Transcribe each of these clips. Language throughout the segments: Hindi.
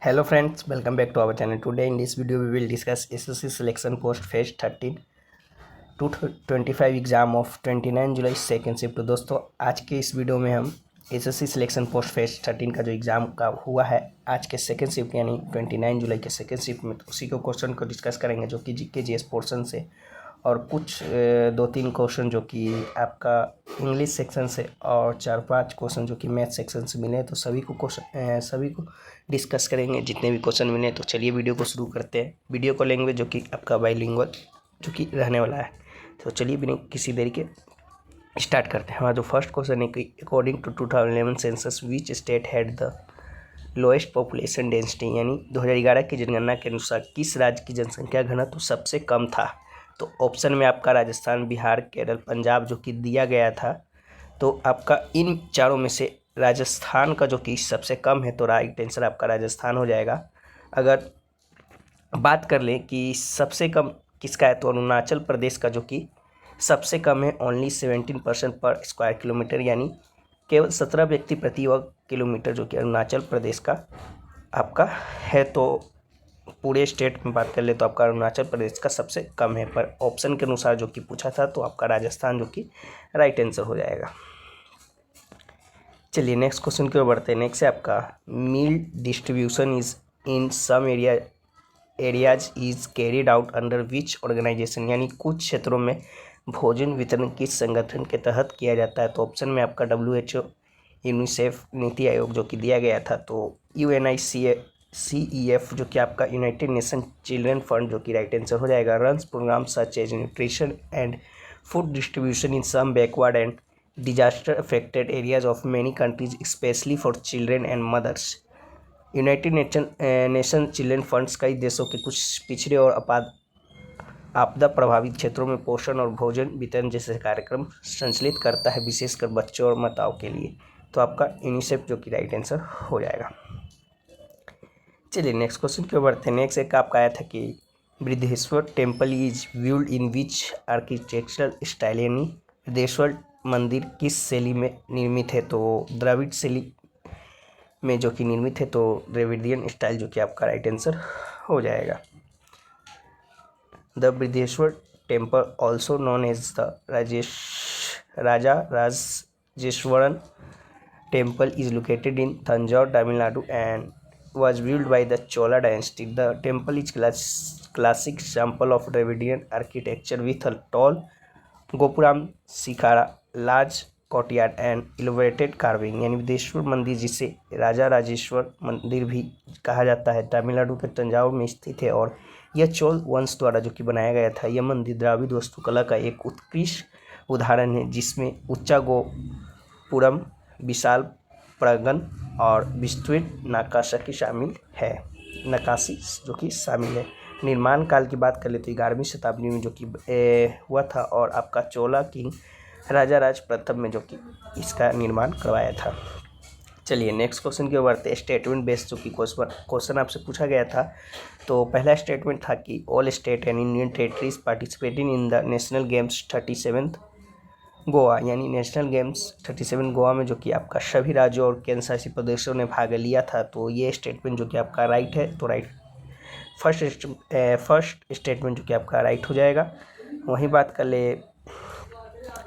Hello friends, welcome back to our channel. Today in this video we will discuss SSC selection post phase 13 to 25 exam of 29 July second shift. तो दोस्तों आज के इस वीडियो में हम एसएससी सिलेक्शन पोस्ट फेज 13 का जो एग्ज़ाम का हुआ है आज के सेकेंड शिफ्ट यानी 29 जुलाई के सेकेंड शिफ्ट में, तो उसी को क्वेश्चन को डिस्कस करेंगे जो कि जीके जीएस पोर्शन से और कुछ 2-3 क्वेश्चन जो कि आपका इंग्लिश सेक्शन से और 4-5 क्वेश्चन जो कि मैथ सेक्शन से मिले। तो सभी को डिस्कस करेंगे जितने भी क्वेश्चन मिले। तो चलिए वीडियो को शुरू करते हैं। वीडियो को लैंग्वेज जो कि आपका बाइलिंगुअल जो कि रहने वाला है। तो चलिए बिना किसी देरी के स्टार्ट करते हैं। हमारा जो फर्स्ट क्वेश्चन है कि according to 2011 census which state had the lowest population density, यानी 2011 की जनगणना के अनुसार किस राज्य की जनसंख्या घनत्व सबसे कम था। तो ऑप्शन में आपका राजस्थान, बिहार, केरल, पंजाब जो कि दिया गया था। तो आपका इन चारों में से राजस्थान का जो कि सबसे कम है, तो राइट आंसर आपका राजस्थान हो जाएगा। अगर बात कर लें कि सबसे कम किसका है, तो अरुणाचल प्रदेश का जो कि सबसे कम है, ओनली 17% पर स्क्वायर किलोमीटर, यानी केवल 17 व्यक्ति प्रति वर्ग किलोमीटर जो कि अरुणाचल प्रदेश का आपका है। तो पूरे स्टेट में बात कर ले तो आपका अरुणाचल प्रदेश का सबसे कम है, पर ऑप्शन के अनुसार जो कि पूछा था तो आपका राजस्थान जो कि राइट आंसर हो जाएगा। चलिए नेक्स्ट क्वेश्चन की ओर बढ़ते हैं। नेक्स्ट है आपका meal distribution is in some areas is carried out under which organisation, यानी कुछ क्षेत्रों में भोजन वितरण किस संगठन के तहत किया जाता है। तो ऑप्शन में आपका WHO, यूनिसेफ, नीति आयोग जो कि दिया गया था। तो UNICEF जो कि आपका यूनाइटेड नेशन चिल्ड्रन फंड जो कि राइट आंसर हो जाएगा। Runs programme such as nutrition and food distribution in some backward and disaster affected areas of many countries specially for children and mothers. United Nation Children Funds कई देशों के कुछ पिछड़े और आपदा प्रभावित क्षेत्रों में पोषण और भोजन वितरण जैसे कार्यक्रम संचालित करता है, विशेषकर बच्चों और माताओं के लिए। तो आपका यूनिसेफ जो कि राइट आंसर हो जाएगा। चलिए नेक्स्ट क्वेश्चन की ओर बढ़ते हैं। नेक्स्ट एक आपका आया था कि Brihadeshwara temple is built in which architectural style, यानी बृहदेश्वर मंदिर किस शैली में निर्मित है। तो द्रविड़ शैली में जो कि निर्मित है, तो द्रविडियन स्टाइल जो कि आपका राइट आंसर हो जाएगा। The Brihadeshwara temple also known as the Raja Rajeshwaran temple is located in Tanjore, Tamil Nadu and was built by the Chola dynasty. The temple is classic example of Dravidian architecture with a tall gopuram, शिखारा, large courtyard and elaborated carving, यानी बृहदेश्वर मंदिर जिसे राजा राजेश्वर मंदिर भी कहा जाता है, तमिलनाडु के तंजावुर में स्थित है और यह चोल वंश द्वारा जो कि बनाया गया था। यह मंदिर द्राविड़ वास्तुकला का एक उत्कृष्ट उदाहरण है जिसमें उच्चा गोपुरम, विशाल प्रांगण और विस्तृत नक्काशी जो कि शामिल है। निर्माण काल की बात कर ले तो 11वीं शताब्दी में जो कि हुआ था और आपका चोला किंग राजा राज प्रथम में जो कि इसका निर्माण करवाया था। चलिए नेक्स्ट क्वेश्चन की ओर बढ़ते हैं। स्टेटमेंट बेस्ड जो कि क्वेश्चन आपसे पूछा गया था। तो पहला स्टेटमेंट था कि all state and union territories participating in the national games 37 Goa, यानी नेशनल गेम्स 37 गोवा में जो कि आपका सभी राज्यों और केंद्र शासित प्रदेशों ने भाग लिया था। तो ये स्टेटमेंट जो कि आपका राइट है, तो राइट फर्स्ट स्टेटमेंट जो कि आपका राइट हो जाएगा। वहीं बात कर ले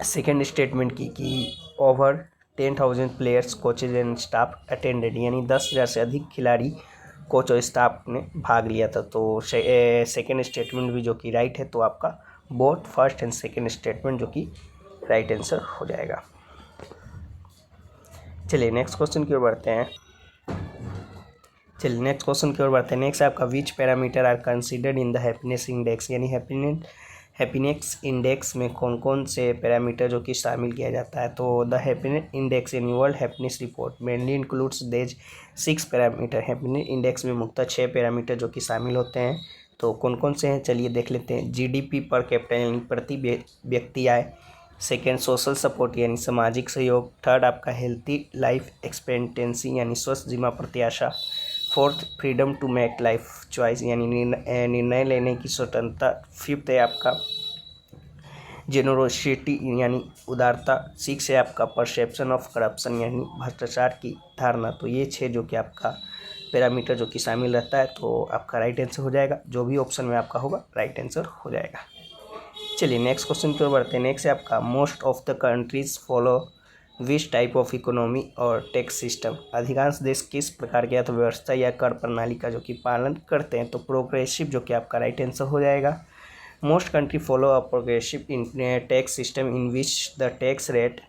सेकेंड स्टेटमेंट की कि over 10,000 players, coaches and staff attended, यानी 10,000 से अधिक खिलाड़ी, कोच और स्टाफ ने भाग लिया था। तो सेकेंड स्टेटमेंट भी जो कि राइट है, तो आपका both first and second statement जो कि राइट आंसर हो जाएगा। चलिए नेक्स्ट क्वेश्चन की ओर बढ़ते हैं। नेक्स्ट आपका which parameter are considered in the happiness index, यानी हैप्पीनेस इंडेक्स में कौन कौन से पैरामीटर जो कि शामिल किया जाता है। तो द हैप्पीनेस इंडेक्स यानी world happiness report mainly includes देज 6 पैरामीटर। हैप्पीनेस इंडेक्स में मुख्यतः 6 पैरामीटर जो कि शामिल होते हैं। तो कौन कौन से हैं चलिए देख लेते हैं। GDP पर कैपिटल यानी प्रति व्यक्ति आय। सेकेंड सोशल सपोर्ट यानी सामाजिक सहयोग। थर्ड आपका हेल्थी लाइफ एक्सपेक्टेंसी यानी स्वस्थ जीवन प्रत्याशा। Fourth freedom to make life choice यानी निर्णय लेने की स्वतंत्रता। फिफ्थ है आपका जेनरोसिटी यानी उदारता। सिक्स है आपका परसेप्शन ऑफ करप्शन यानी भ्रष्टाचार की धारणा। तो ये 6 जो कि आपका पैरामीटर जो कि शामिल रहता है, तो आपका राइट आंसर हो जाएगा। जो भी ऑप्शन में आपका होगा राइट आंसर हो जाएगा। चलिए नेक्स्ट क्वेश्चन की ओर बढ़ते हैं। नेक्स्ट है आपका most of the countries follow which type of economy और टैक्स सिस्टम। अधिकांश देश किस प्रकार की अर्थव्यवस्था या कर प्रणाली का जो कि पालन करते हैं, तो प्रोग्रेसिव जो कि आपका राइट आंसर हो जाएगा। Most country follow a progressive tax system in which the tax rate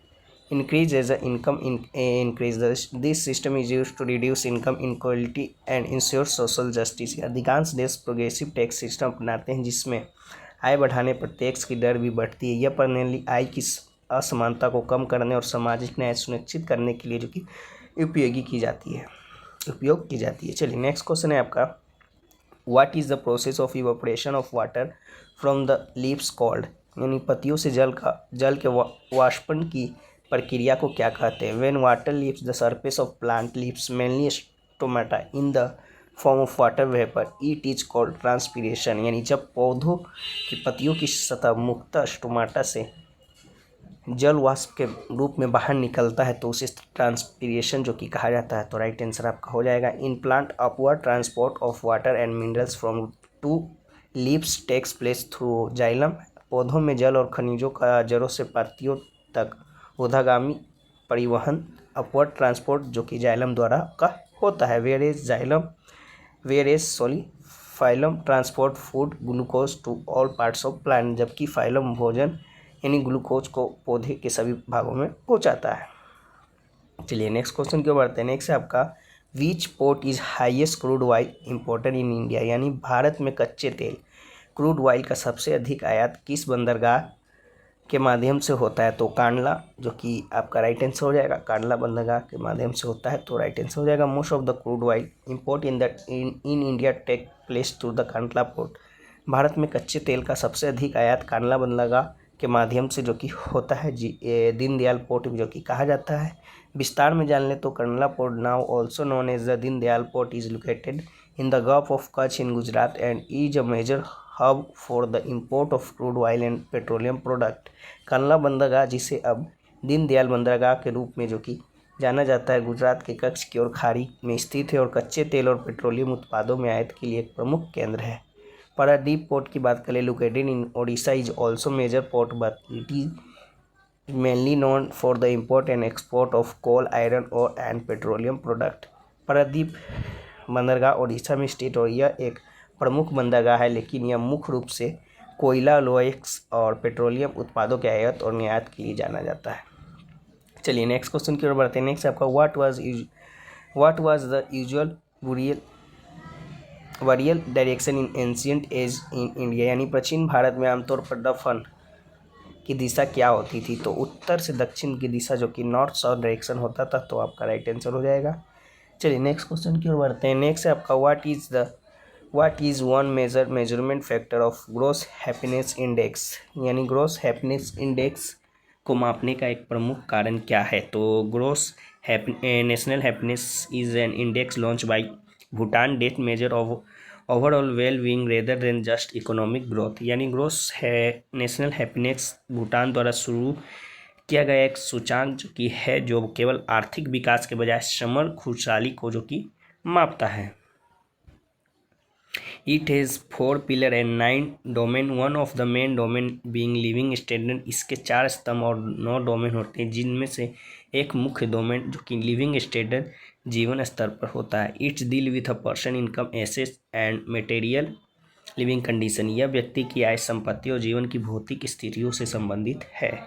increase as the income increase. This system is used to reduce income inequality and ensure social justice. अधिकांश देश प्रोग्रेसिव टैक्स सिस्टम अपनाते हैं जिसमें आय बढ़ाने पर टैक्स की दर भी बढ़ती है। यह प्रणाली आय की असमानता को कम करने और सामाजिक न्याय सुनिश्चित करने के लिए जो कि उपयोग की जाती है। चलिए नेक्स्ट क्वेश्चन है आपका, what is the process of evaporation of water from the leaves called. यानी पत्तियों से जल के वाष्पन की प्रक्रिया को क्या कहते हैं। When water leaves the surface of plant leaves mainly stomata in the form of water vapour, it is called transpiration. यानी जब पौधों की पत्तियों की सतह मुक्त स्टोमाटा से जल वाष्प के रूप में बाहर निकलता है तो उसे ट्रांसपीरेशन जो कि कहा जाता है। तो राइट आंसर आपका हो जाएगा। In plant upward transport of water and minerals from to leaves takes place through xylem. पौधों में जल और खनिजों का जड़ों से पत्तियों तक ऊर्ध्वगामी परिवहन अपवर्ड ट्रांसपोर्ट जो कि जाइलम द्वारा का होता है। Phloem transport food glucose to all parts of plant, जबकि फाइलम भोजन यानी ग्लूकोज को पौधे के सभी भागों में पहुंचाता है। चलिए नेक्स्ट क्वेश्चन क्यों बढ़ते हैं। नेक्स्ट है आपका, विच port is highest crude oil imported in India. यानी भारत में कच्चे तेल क्रूड ऑयल का सबसे अधिक आयात किस बंदरगाह के माध्यम से होता है, तो कांडला जो कि आपका राइट आंसर हो जाएगा। कांडला बंदरगाह के माध्यम से होता है, तो राइट आंसर हो जाएगा। Most of the crude oil import in India take place through the Kandla port. भारत में कच्चे तेल का सबसे अधिक आयात कांडला बंदरगाह के माध्यम से जो कि होता है दीनदयाल पोर्ट जो कि कहा जाता है। विस्तार में जान ले तो Kandla port now also known as the Deendayal port is located in the Gulf of Kutch in Gujarat and is a major hub for the import of crude oil and petroleum product. Kandla बंदरगाह, जिसे अब दीनदयाल बंदरगाह के रूप में जो कि जाना जाता है, गुजरात के कच्छ की ओर खाड़ी में स्थित है और कच्चे तेल और पेट्रोलियम उत्पादों में आयात के लिए एक प्रमुख केंद्र है। पारादीप पोर्ट की बात करें, located in Odisha, is also major port but it is mainly known for the import and export of coal, iron और एंड पेट्रोलियम प्रोडक्ट। पारादीप बंदरगाह ओडिशा में स्थित और यह एक प्रमुख बंदरगाह है, लेकिन यह मुख्य रूप से कोयला, लोएक्स और पेट्रोलियम उत्पादों के आयात और निर्यात के लिए जाना जाता है। चलिए नेक्स्ट क्वेश्चन की ओर बढ़ते हैं। नेक्स्ट आपका, what was the usual burial direction in ancient age in India. यानी प्राचीन भारत में आमतौर पर दफन की दिशा क्या होती थी, तो उत्तर से दक्षिण की दिशा जो कि नॉर्थ साउथ डायरेक्शन होता था, तो आपका राइट आंसर हो जाएगा। चलिए नेक्स्ट क्वेश्चन की ओर बढ़ते हैं। नेक्स्ट है आपका, what is one measurement factor of gross happiness index. यानी ग्रॉस हैप्पीनेस इंडेक्स को मापने का एक प्रमुख कारण क्या है, तो gross national happiness is an index launch by Bhutan that measure of overall well being rather than just economic growth. यानी ग्रॉस नेशनल हैप्पीनेस भूटान द्वारा शुरू किया गया एक सूचांक जो कि है जो केवल आर्थिक विकास के बजाय समग्र खुशहाली को जो कि मापता है। It has 4 pillar and 9 domain, one of the main domain being living standard. इसके 4 स्तंभ और 9 डोमेन होते हैं, जिनमें से एक मुख्य डोमेन जो कि लिविंग स्टैंडर्ड जीवन स्तर पर होता है। It's deal with a person income, assets and material living condition. यह व्यक्ति की आय, संपत्ति और जीवन की भौतिक स्थितियों से संबंधित है।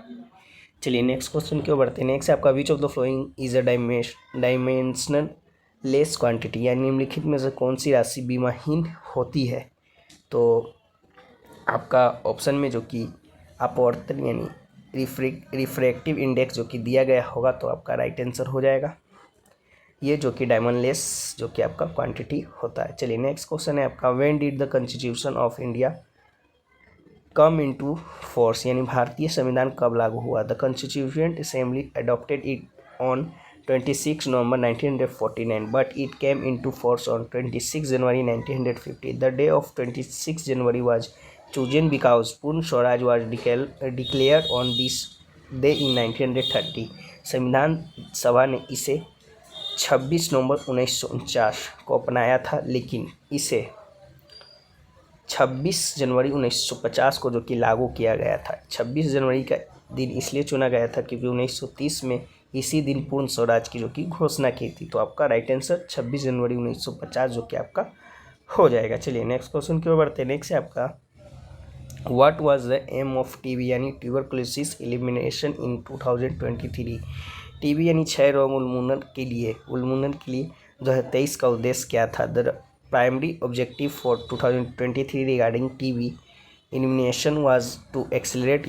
चलिए नेक्स्ट क्वेश्चन क्यों बढ़ते हैं। नेक्स्ट आपका, which of the following is a dimensional less quantity. यानी निम्नलिखित में से कौन सी राशि बीमाहीन होती है, तो आपका ऑप्शन में जो कि अपवर्तन यानी रिफ्रैक्टिव इंडेक्स जो कि दिया गया होगा, तो आपका राइट आंसर हो जाएगा ये जो कि डायमेंशनलेस जो कि आपका क्वांटिटी होता है। चलिए नेक्स्ट क्वेश्चन है आपका, when did the constitution of India come into force. यानी भारतीय संविधान कब लागू हुआ। The constituent assembly adopted it on 26 November 1949, but it came into force on 26 January 1950. The day of 26 January was chosen because Purna Swaraj was declared on this day in 1930. संविधान सभा ने इसे 26 नवंबर 1949 को अपनाया था, लेकिन इसे 26 जनवरी 1950 को जो कि लागू किया गया था। 26 जनवरी का दिन इसलिए चुना गया था क्योंकि 1930 में इसी दिन पूर्ण स्वराज की जो कि घोषणा की थी। तो आपका राइट आंसर 26 जनवरी 1950 जो कि आपका हो जाएगा। चलिए नेक्स्ट क्वेश्चन की ओर बढ़ते हैं। नेक्स्ट है आपका what was the aim of TB यानी ट्यूबरकुलोसिस एलिमिनेशन इन 2023। टीबी यानी क्षय रोग उन्मूलन के लिए 2023 का उद्देश्य क्या था। The primary objective for 2023 regarding TB elimination was to accelerate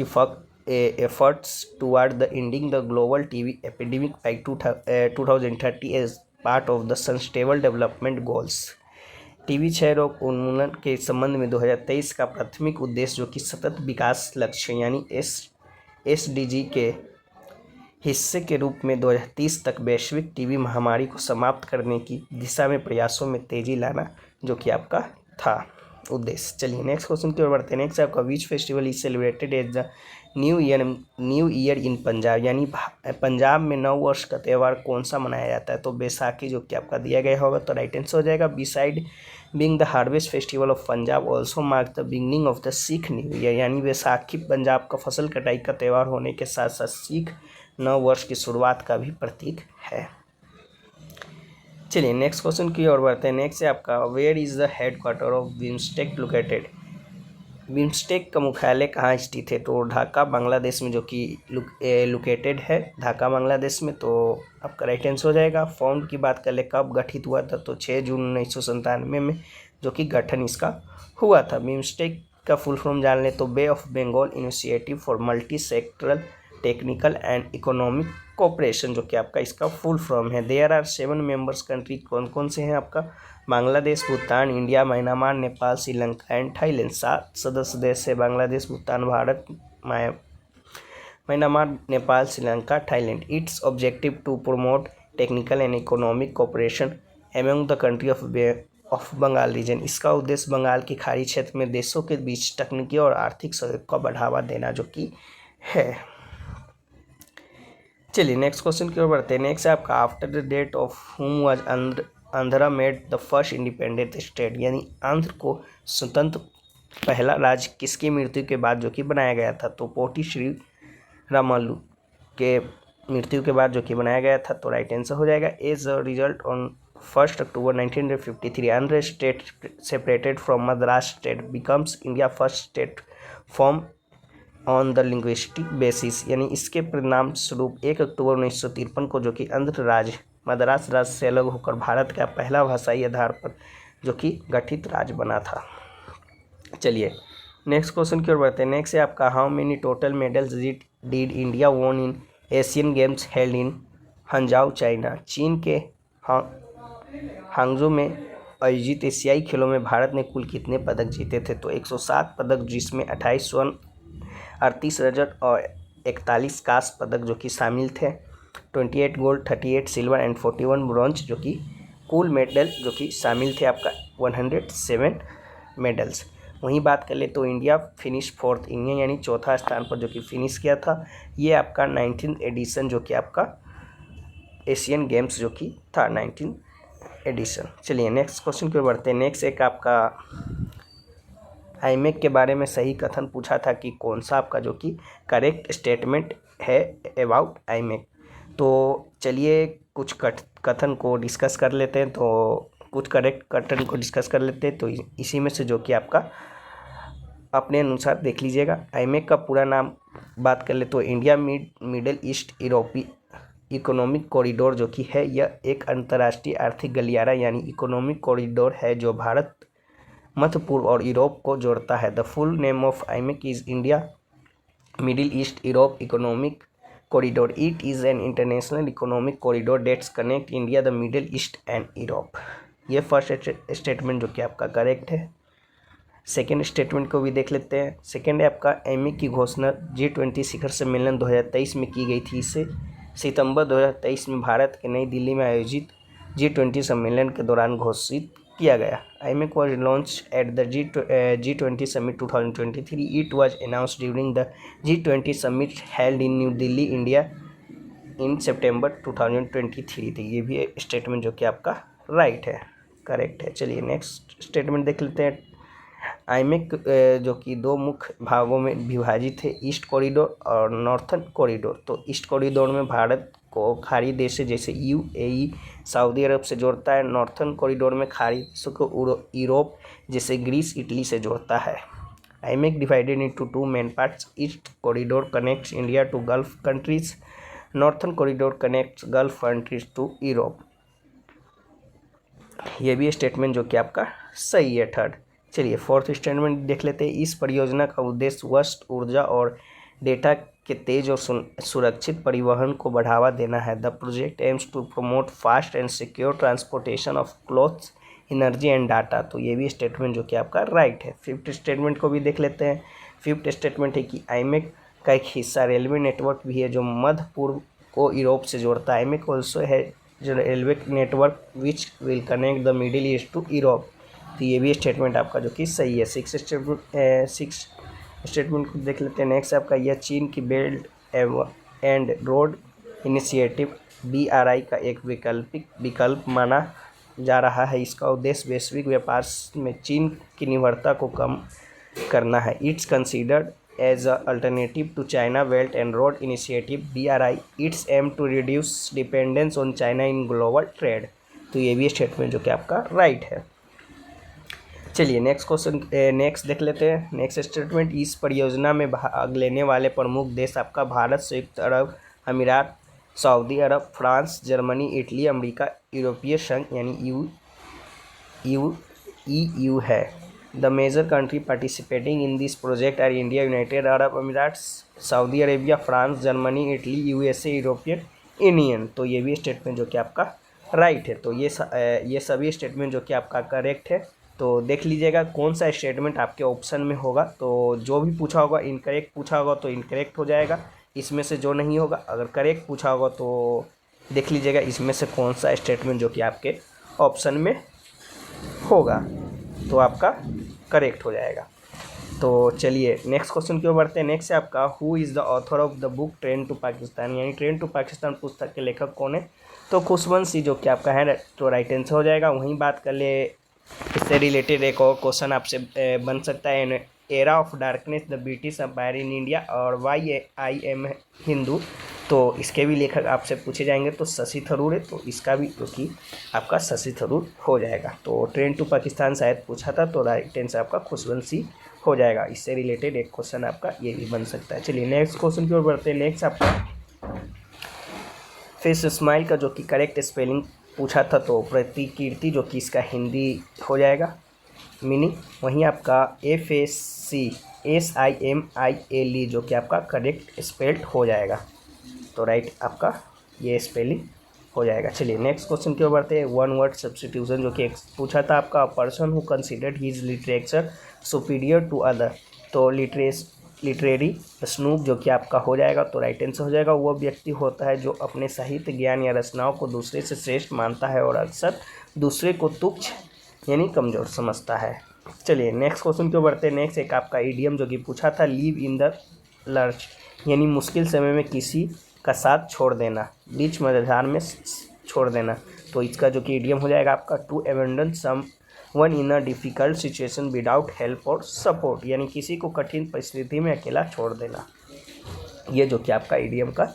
efforts toward the ending the global TB epidemic by 2030 as part of the Sustainable Development Goals। TB क्षय रोग उन्मूलन के संबंध में 2023 का प्राथमिक उद्देश्य जो कि सतत विकास लक्ष्य यानी SDG के हिस्से के रूप में 2030 तक वैश्विक टीबी महामारी को समाप्त करने की दिशा में प्रयासों में तेजी लाना जो कि आपका था उद्देश्य। चलिए नेक्स्ट क्वेश्चन की ओर बढ़ते हैं। नेक्स्ट आपका which festival is celebrated as the new year in Punjab यानी पंजाब में नव वर्ष का त्यौहार कौन सा मनाया जाता है। तो बैसाखी जो कि आपका दिया गया होगा तो राइट आंसर हो जाएगा। Beside being the harvest festival of Punjab also mark the beginning of the Sikh new year यानी बैसाखी पंजाब का फसल कटाई का त्यौहार होने के साथ साथ सिख नव वर्ष की शुरुआत का भी प्रतीक है। चलिए नेक्स्ट क्वेश्चन की ओर बढ़ते हैं। नेक्स्ट है आपका where is the headquarter of BIMSTEC located. BIMSTEC का मुख्यालय कहाँ स्थित है। तो ढाका बांग्लादेश में जो कि लोकेटेड है ढाका बांग्लादेश में। तो आपका राइट आंसर हो जाएगा। फाउंड की बात कर ले कब गठित हुआ था तो 6 जून 1997 में जो कि गठन इसका हुआ था। बिम्स्टेक का फुल फॉर्म जान ले तो bay of Bengal initiative for multi sectoral technical and economic cooperation जो कि आपका इसका फुल फॉर्म है। देयर आर 7 मेंबर्स कंट्री कौन कौन से हैं आपका Bangladesh, Bhutan, India, Myanmar, Nepal, Sri Lanka and Thailand. 7 सदस्य देश है Bangladesh, Bhutan, Bharat, Myanmar, Nepal, Sri Lanka, Thailand. Its objective to promote technical and economic cooperation among the country of Bengal region. इसका उद्देश्य बंगाल की खाड़ी क्षेत्र में देशों के बीच तकनीकी और आर्थिक सहयोग को बढ़ावा देना जो कि है। चलिए नेक्स्ट क्वेश्चन की ओर बढ़ते हैं। नेक्स्ट है आपका after the death of whom was Andhra made the first independent state यानी आंध्र को स्वतंत्र पहला राज्य किसकी मृत्यु के बाद जो कि बनाया गया था। तो पोटी श्री रामलू के मृत्यु के बाद जो कि बनाया गया था। तो राइट आंसर हो जाएगा। As a result on 1 October 1953 Andhra state separated from Madras state becomes India first state form on the linguistic basis यानी इसके परिणाम स्वरूप 1 अक्टूबर 1953 को जो कि आंध्र राज्य मद्रास राज्य से अलग होकर भारत का पहला भाषाई आधार पर जो कि गठित राज्य बना था। चलिए नेक्स्ट क्वेश्चन की ओर बढ़ते हैं। नेक्स्ट है आपका how many total medals did India won in Asian games held in Hangzhou China. चीन के हांगजू में आयोजित एशियाई खेलों में भारत ने कुल कितने पदक जीते थे। तो 107 पदक जिसमें 28 स्वर्ण, 38 रजत और 41 कांस्य पदक जो कि शामिल थे। 28 गोल्ड, 38 सिल्वर एंड 41 ब्रॉन्ज जो कि कुल मेडल जो कि शामिल थे आपका 107 मेडल्स। वहीं बात कर ले तो इंडिया फिनिश 4th इंडिया यानी चौथा स्थान पर जो कि फिनिश किया था। ये आपका 19th एडिशन जो कि आपका एशियन गेम्स जो कि था 19th एडिशन। चलिए नेक्स्ट क्वेश्चन की ओर बढ़ते हैं। नेक्स्ट एक आपका आईमेक के बारे में सही कथन पूछा था कि कौन सा आपका जो कि करेक्ट स्टेटमेंट है अबाउट आईमेक। तो चलिए कुछ कथन को डिस्कस कर लेते हैं। तो कुछ करेक्ट कथन को डिस्कस कर लेते हैं। तो इसी में से जो कि आपका अपने अनुसार देख लीजिएगा। आईमेक का पूरा नाम बात कर ले तो India Middle East Europe economic corridor जो कि है यह एक अंतर्राष्ट्रीय आर्थिक गलियारा यानी इकोनॉमिक कॉरिडोर है जो भारत, मध्य पूर्व और यूरोप को जोड़ता है। The full name of IMEC is India Middle East Europe Economic Corridor. It is an international economic corridor that's connect India the Middle East and Europe. ये फर्स्ट स्टेटमेंट जो कि आपका करेक्ट है। सेकेंड स्टेटमेंट को भी देख लेते हैं। सेकेंड है आपका आईमेक की घोषणा G20 शिखर सम्मेलन 2023 में की गई थी। इसे सितंबर 2023 में भारत के नई दिल्ली में आयोजित G20 सम्मेलन के दौरान घोषित किया गया। IMEC was launched at the G20 Summit 2023. It was announced during the G20 Summit held in New Delhi, India इन सितंबर 2023 थी। ये भी स्टेटमेंट जो कि आपका राइट है, करेक्ट है। चलिए नेक्स्ट स्टेटमेंट देख लेते हैं। आईमेक जो कि दो मुख्य भागों में विभाजित है, ईस्ट कॉरिडोर और नॉर्थन कॉरिडोर। तो ईस्ट कॉरिडोर में भारत को खाड़ी देशों जैसे यूएई, सऊदी अरब से जोड़ता है। नॉर्थन कॉरिडोर में खाड़ी देशों को यूरोप जैसे ग्रीस, इटली से जोड़ता है। IMEC divided into two main parts. East corridor connects India to Gulf countries, northern corridor connects Gulf countries to Europe. ये भी स्टेटमेंट जो कि आपका सही है, थर्ड। चलिए फोर्थ स्टेटमेंट देख लेते हैं। इस परियोजना का उद्देश्य वस्तु, ऊर्जा और डेटा के तेज और सुरक्षित परिवहन को बढ़ावा देना है। The project aims to promote fast and secure transportation of clothes, energy and data. तो ये भी स्टेटमेंट जो कि आपका राइट है। फिफ्थ स्टेटमेंट को भी देख लेते हैं। फिफ्थ स्टेटमेंट है कि आईमेक का एक हिस्सा रेलवे नेटवर्क भी है जो मध्य पूर्व को यूरोप से जोड़ता है। आईमेक ऑल्सो है जो railway network which will connect the Middle East to Europe. तो ये भी स्टेटमेंट आपका जो कि सही है। सिक्स स्टेटमेंट को देख लेते हैं। नेक्स्ट आपका यह चीन की belt and Road Initiative BRI का एक विकल्प माना जा रहा है। इसका उद्देश्य वैश्विक व्यापार में चीन की निर्भरता को कम करना है। It's considered as a alternative to China Belt and Road Initiative BRI। It's aim to reduce dependence on China in global trade. तो ये भी स्टेटमेंट जो कि आपका राइट है। चलिए नेक्स्ट क्वेश्चन नेक्स्ट देख लेते हैं। नेक्स्ट स्टेटमेंट, इस परियोजना में भाग लेने वाले प्रमुख देश आपका भारत, संयुक्त अरब अमीरात, सऊदी अरब, फ्रांस, जर्मनी, इटली, अमेरिका, यूरोपीय संघ यानी EU है। The major country participating in this project are India, United Arab Emirates, Saudi Arabia, France, Germany, Italy, USA, European Union. तो ये भी स्टेटमेंट जो कि आपका राइट है। तो ये सभी स्टेटमेंट जो कि आपका करेक्ट है। तो देख लीजिएगा कौन सा स्टेटमेंट आपके ऑप्शन में होगा। तो जो भी पूछा होगा इनकरेक्ट पूछा होगा तो इनकरेक्ट हो जाएगा। इसमें से जो नहीं होगा, अगर करेक्ट पूछा होगा तो देख लीजिएगा इसमें से कौन सा स्टेटमेंट जो कि आपके ऑप्शन में होगा तो आपका करेक्ट हो जाएगा। तो चलिए नेक्स्ट क्वेश्चन की ओर बढ़ते हैं। नेक्स्ट है आपका, who is the author of the book Train to Pakistan, यानी ट्रेन टू पाकिस्तान पुस्तक के लेखक कौन है। तो खुशवंत सिंह जो कि आपका है तो राइट आंसर हो जाएगा। वहीं बात कर ले, इससे रिलेटेड एक और क्वेश्चन आपसे बन सकता है। Era of Darkness the British Empire in India और वाई आई एम हिंदू। तो इसके भी लेखक आपसे पूछे जाएंगे तो शशि थरूर है। तो इसका भी जो कि आपका शशि थरूर हो जाएगा। तो ट्रेन टू पाकिस्तान शायद पूछा था तो राइट आंसर आपका खुशवंत सिंह हो जाएगा। इससे रिलेटेड एक क्वेश्चन आपका ये भी बन सकता है। चलिए नेक्स्ट क्वेश्चन की ओर बढ़ते हैं। नेक्स्ट आपका फेस स्माइल का जो कि करेक्ट स्पेलिंग पूछा था तो प्रतिकीर्ति जो कि इसका हिंदी हो जाएगा मीनिंग। वहीं आपका FACSIMILE जो कि आपका करेक्ट स्पेल्ड हो जाएगा। तो राइट आपका ये स्पेलिंग हो जाएगा। चलिए नेक्स्ट क्वेश्चन की ओर बढ़ते हैं। वन वर्ड सब्स्टिट्यूशन जो कि पूछा था आपका, person who considered his literature superior to other. तो लिटरेरी स्नूप जो कि आपका हो जाएगा। तो राइट आंसर हो जाएगा। वह व्यक्ति होता है जो अपने साहित्य ज्ञान या रचनाओं को दूसरे से श्रेष्ठ मानता है और अक्सर दूसरे को तुच्छ यानी कमज़ोर समझता है। चलिए नेक्स्ट क्वेश्चन क्यों बढ़ते हैं। नेक्स्ट एक आपका इडियम जो कि पूछा था, लीव इन द लर्च यानी मुश्किल समय में किसी का साथ छोड़ देना, बीच मझधार में छोड़ देना। तो इसका जो कि इडियम हो जाएगा आपका, to abandon someone in a difficult situation without help और सपोर्ट, यानी किसी को कठिन परिस्थिति में अकेला छोड़ देना। ये जो कि आपका इडियम का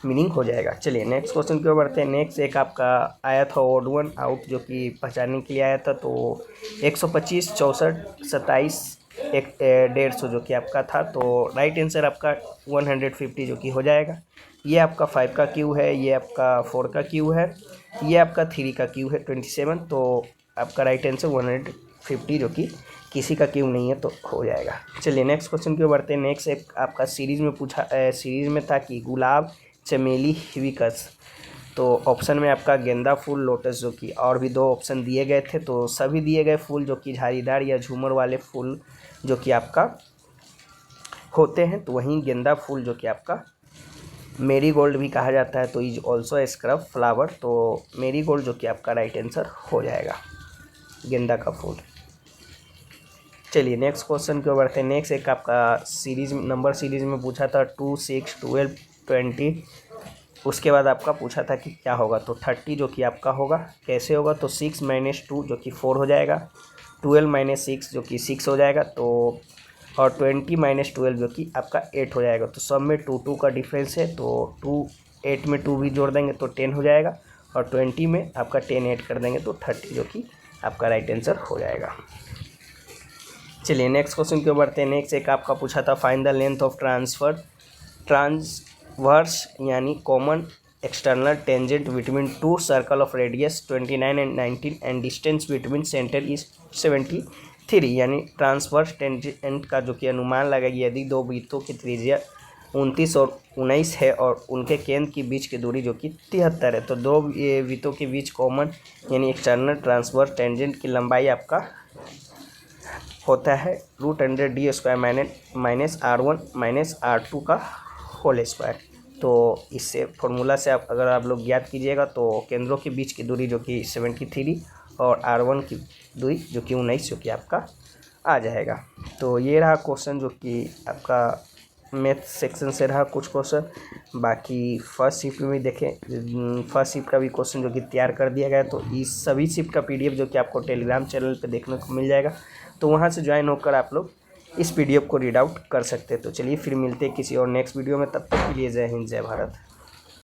मीनिंग हो जाएगा। चलिए नेक्स्ट क्वेश्चन की ओर बढ़ते हैं। नेक्स्ट एक आपका आया था ओड वन आउट जो कि पहचानने के लिए आया था। तो 125, 64, 27, 150 जो कि आपका था। तो राइट आंसर आपका 150 जो कि हो जाएगा। ये आपका 5 का क्यू है, ये आपका 4 का क्यू है, ये आपका 3 का क्यू है 27। तो आपका राइट आंसर 150 जो कि किसी का क्यू नहीं है तो हो जाएगा। चलिए नेक्स्ट क्वेश्चन की ओर बढ़ते हैं। नेक्स्ट एक आपका सीरीज में था कि गुलाब, चमेली, हिबिस्कस। तो ऑप्शन में आपका गेंदा फूल, लोटस जो कि और भी 2 ऑप्शन दिए गए थे। तो सभी दिए गए फूल जो कि झाड़ीदार या झूमर वाले फूल जो कि आपका होते हैं। तो वहीं गेंदा फूल जो कि आपका मेरी गोल्ड भी कहा जाता है, तो is also a scrub flower. तो मेरी गोल्ड जो कि आपका राइट आंसर हो जाएगा, गेंदा का फूल। चलिए नेक्स्ट क्वेश्चन की ओर बढ़ते हैं। नेक्स्ट एक आपका नंबर सीरीज में पूछा था 2, 6, 12, 20, उसके बाद आपका पूछा था कि क्या होगा, तो 30 जो कि आपका होगा कैसे होगा, तो 6 - 2 जो कि 4 हो जाएगा, 12 - 6 जो कि 6 हो जाएगा, तो और 20 - 12 जो कि आपका 8 हो जाएगा। तो सब में 2 का डिफरेंस है, तो 2 8 में 2 भी जोड़ देंगे तो 10 हो जाएगा, और 20 में आपका 10 ऐड कर देंगे तो 30 जो कि आपका राइट आंसर हो जाएगा। चलिए नेक्स्ट क्वेश्चन की ओर बढ़ते हैं। नेक्स्ट एक आपका पूछा था find the length of transverse यानी common external tangent between two circle of radius 29 and 19 and distance between centre is 73, यानी ट्रांसवर्स टेंजेंट का जो कि अनुमान लगाइए यदि दो वृत्तों की त्रिज्या 29 और 19 है और उनके केंद्र के बीच की दूरी जो कि 73 है, तो दो वृत्तों के बीच कॉमन यानी एक्सटर्नल ट्रांसवर्स टेंजेंट की लंबाई आपका होता है √100d² minus R1 minus R2 का होल स्क्वायर। तो इससे फॉर्मूला से आप अगर आप लोग याद कीजिएगा तो केंद्रों के बीच की दूरी जो कि 73 और R1 की दूरी जो कि 19 जो कि आपका आ जाएगा। तो ये रहा क्वेश्चन जो कि आपका मैथ सेक्शन से रहा कुछ क्वेश्चन। बाकी फर्स्ट शिफ्ट में भी देखें, फर्स्ट शिफ्ट का भी क्वेश्चन जो कि तैयार कर दिया गया, तो इस सभी शिफ्ट का PDF जो कि आपको टेलीग्राम चैनल पे देखने को मिल जाएगा, तो वहाँ से ज्वाइन होकर आप लोग इस PDF को रीड आउट कर सकते हैं। तो चलिए फिर मिलते हैं किसी और नेक्स्ट वीडियो में, तब तक के लिए जय हिंद जय भारत।